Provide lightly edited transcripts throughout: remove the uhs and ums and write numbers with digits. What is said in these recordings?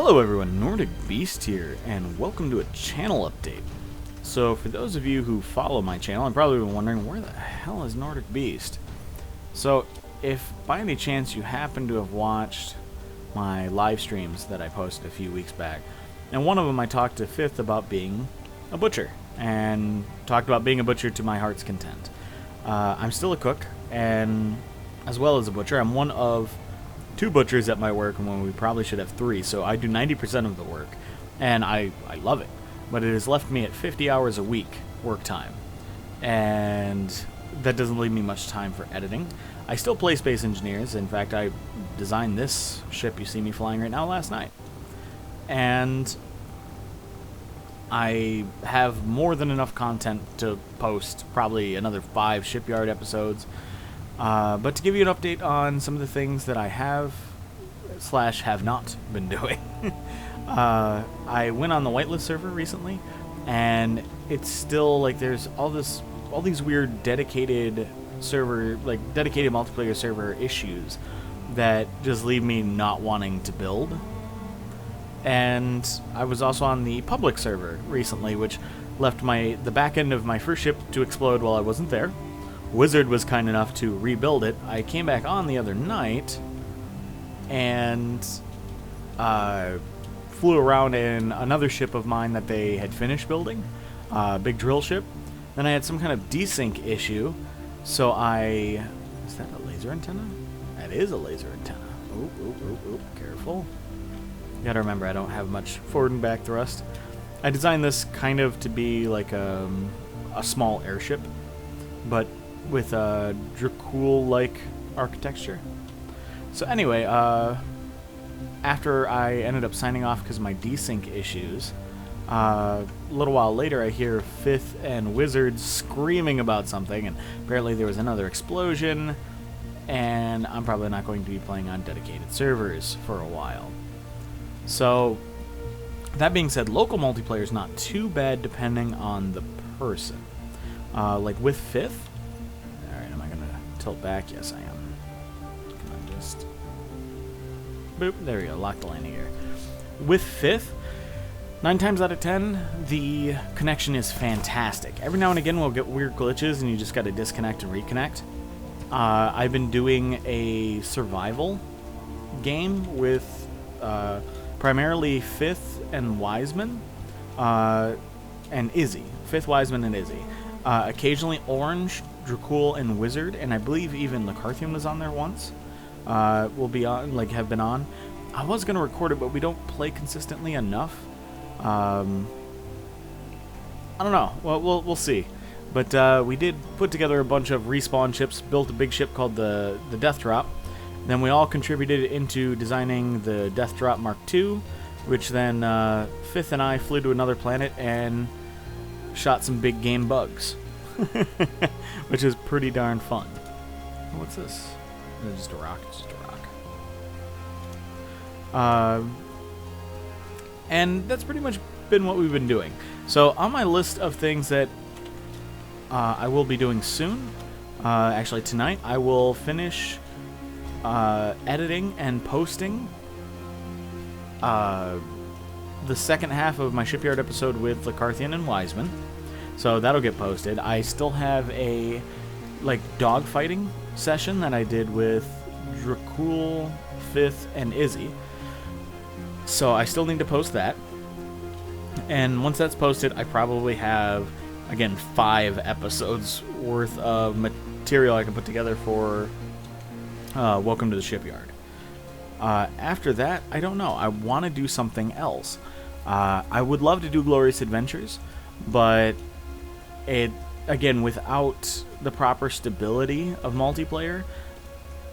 Hello everyone, Nordic Beast here, and welcome to a channel update. So for those of you who follow my channel, I'm probably been wondering, where the hell is Nordic Beast? So if by any chance you happen to have watched my live streams that I posted a few weeks back, and one of them I talked to Fifth about being a butcher, and talked about being a butcher to my heart's content. I'm still a cook, and as well as a butcher, I'm one of 2 butchers at my work, and when we probably should have 3, so I do 90% of the work, and I love it. But it has left me at 50 hours a week work time, and that doesn't leave me much time for editing. I still play Space Engineers. In fact, I designed this ship you see me flying right now last night. And I have more than enough content to post probably another 5 shipyard episodes. But to give you an update on some of the things that I have / have not been doing. I went on the whitelist server recently, and it's still like there's all these weird dedicated multiplayer server issues that just leave me not wanting to build. And I was also on the public server recently, which left the back end of my first ship to explode while I wasn't there. Wizard was kind enough to rebuild it. I came back on the other night and flew around in another ship of mine that they had finished building, big drill ship. Then I had some kind of desync issue, so is that a laser antenna? That is a laser antenna. Oop, careful. You gotta remember, I don't have much forward and back thrust. I designed this kind of to be like a small airship, but with a Dracul-like architecture. So anyway, after I ended up signing off because of my desync issues, a little while later I hear Fifth and Wizard screaming about something, and apparently there was another explosion, and I'm probably not going to be playing on dedicated servers for a while. So, that being said, local multiplayer is not too bad depending on the person. Like with Fifth, tilt back? Yes, I am. Can I just... Boop. There we go. Lock the landing gear. With Fifth, 9 times out of 10, the connection is fantastic. Every now and again, we'll get weird glitches, and you just got to disconnect and reconnect. I've been doing a survival game with primarily Fifth and Wiseman, and Izzy. Fifth, Wiseman, and Izzy. Occasionally Orange, Dracul, and Wizard, and I believe even Lacarthian was on there once. Will be on, have been on. I was gonna record it, but we don't play consistently enough. I don't know. Well, we'll see. But we did put together a bunch of respawn ships, built a big ship called the Death Drop. Then we all contributed into designing the Death Drop Mark II, which then Fifth and I flew to another planet and shot some big game bugs. Which is pretty darn fun. What's this? It's just a rock. It's just a rock. And that's pretty much been what we've been doing. So on my list of things that I will be doing soon, actually tonight, I will finish editing and posting the second half of my Shipyard episode with Lacarthian and Wiseman. So that'll get posted. I still have a dogfighting session that I did with Dracul, Fifth, and Izzy. So I still need to post that. And once that's posted, I probably have, again, 5 episodes worth of material I can put together for Welcome to the Shipyard. After that, I don't know. I want to do something else. I would love to do Glorious Adventures, but again, without the proper stability of multiplayer,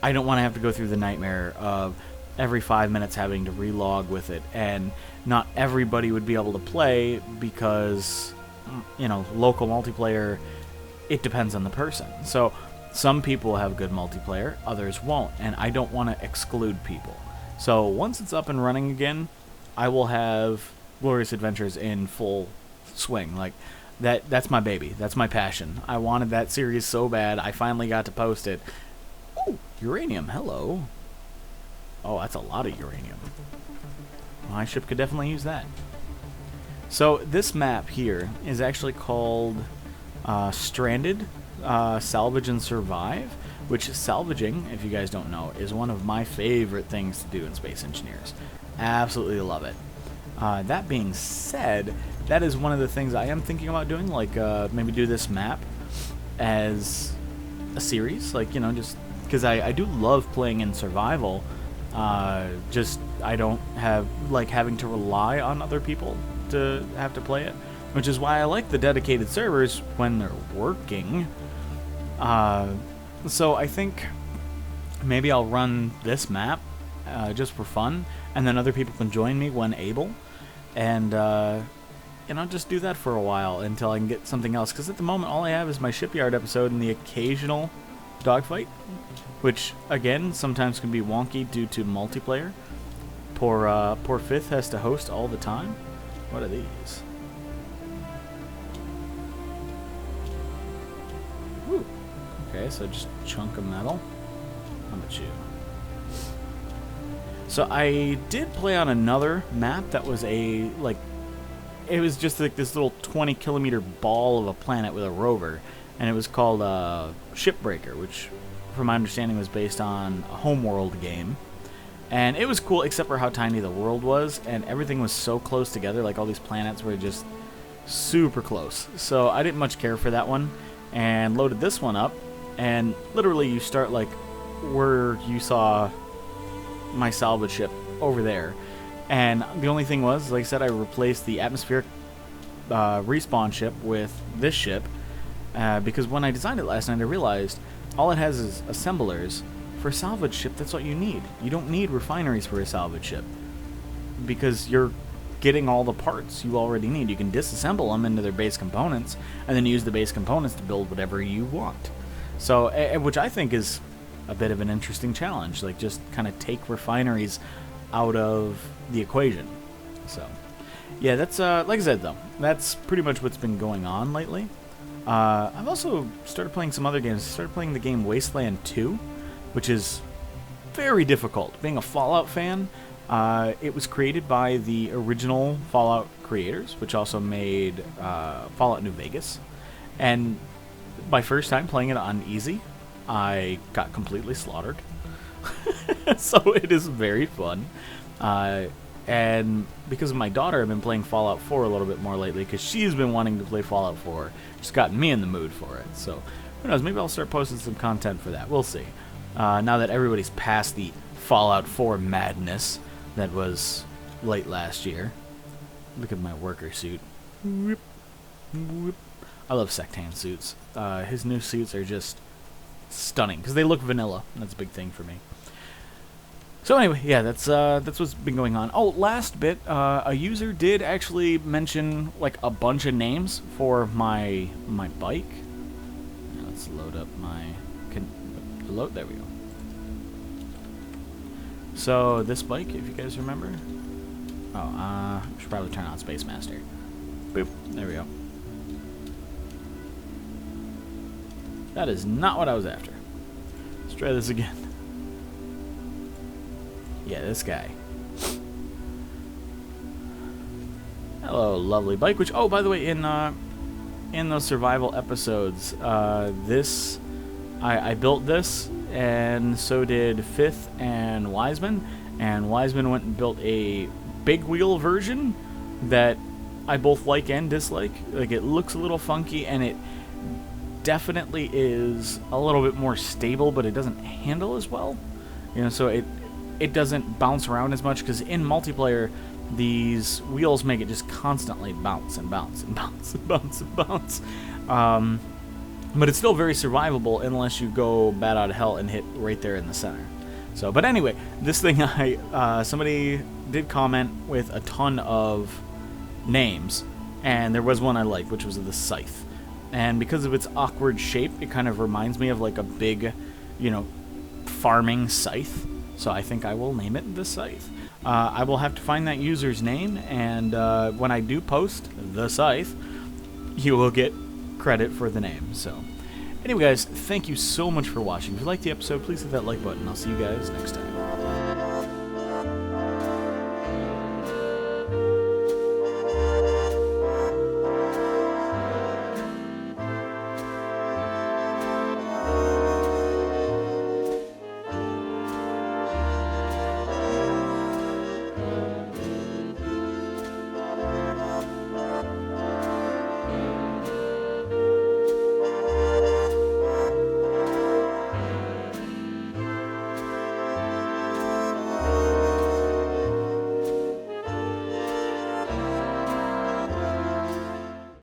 I don't want to have to go through the nightmare of every 5 minutes having to relog with it, and not everybody would be able to play because, local multiplayer, it depends on the person. So some people have good multiplayer, others won't, and I don't want to exclude people. So once it's up and running again, I will have Glorious Adventures in full swing. That's my baby. That's my passion. I wanted that series so bad. I finally got to post it. Ooh, uranium. Hello. Oh, that's a lot of uranium. my ship could definitely use that. So this map here is actually called Stranded, Salvage and Survive, which salvaging, if you guys don't know, is one of my favorite things to do in Space Engineers. Absolutely love it. That being said, that is one of the things I am thinking about doing, like maybe do this map as a series, like, you know, just because I do love playing in survival. Just I don't have like having to rely on other people to have to play it, which is why I like the dedicated servers when they're working. So I think maybe I'll run this map just for fun, and then other people can join me when able, and you know, just do that for a while until I can get something else. Because at the moment, all I have is my shipyard episode and the occasional dogfight, which again sometimes can be wonky due to multiplayer. Poor Fifth has to host all the time. What are these? Woo. Okay, so just chunk of metal. How about you? So I did play on another map that was it was just like this little 20-kilometer ball of a planet with a rover, and it was called Shipbreaker, which, from my understanding, was based on a Homeworld game. And it was cool, except for how tiny the world was, and everything was so close together, like all these planets were just super close. So I didn't much care for that one, and loaded this one up, and literally you start like where you saw my salvage ship over there. And the only thing was, like I said, I replaced the atmospheric respawn ship with this ship, because when I designed it last night, I realized all it has is assemblers. For a salvage ship, that's what you need. You don't need refineries for a salvage ship, because you're getting all the parts you already need. You can disassemble them into their base components, and then use the base components to build whatever you want. So, which I think is a bit of an interesting challenge, like just kind of take refineries out of the equation. So, yeah, that's like I said though, that's pretty much what's been going on lately. I've also started playing some other games. I started playing the game Wasteland 2, which is very difficult. Being a Fallout fan, it was created by the original Fallout creators, which also made Fallout New Vegas. And my first time playing it on easy, I got completely slaughtered. So it is very fun. And because of my daughter, I've been playing Fallout 4 a little bit more lately, because she's been wanting to play Fallout 4. She's gotten me in the mood for it. So who knows, maybe I'll start posting some content for that. We'll see. Now that everybody's past the Fallout 4 madness that was late last year. Look at my worker suit. Whoop, whoop. I love Sectan suits. His new suits are just stunning, because they look vanilla. That's a big thing for me. So anyway, yeah, that's what's been going on. Oh, last bit, a user did actually mention like a bunch of names for my bike. Now let's load up my there we go. So this bike, if you guys remember, I should probably turn on Space Master. Boop, there we go. That is not what I was after. Let's try this again. Yeah, this guy. Hello, lovely bike. Which, oh, by the way, in those survival episodes, I built this, and so did Fifth and Wiseman. And Wiseman went and built a big wheel version that I both like and dislike. Like, it looks a little funky, and it definitely is a little bit more stable, but it doesn't handle as well. You know, so it doesn't bounce around as much, because in multiplayer, these wheels make it just constantly bounce and bounce and bounce and bounce and bounce. But it's still very survivable unless you go bat out of hell and hit right there in the center. So, but anyway, this thing, somebody did comment with a ton of names, and there was one I liked, which was the Scythe. And because of its awkward shape, it kind of reminds me of like a big, you know, farming scythe. So I think I will name it the Scythe. I will have to find that user's name, and when I do post the Scythe, you will get credit for the name. So anyway, guys, thank you so much for watching. If you liked the episode, please hit that like button. I'll see you guys next time.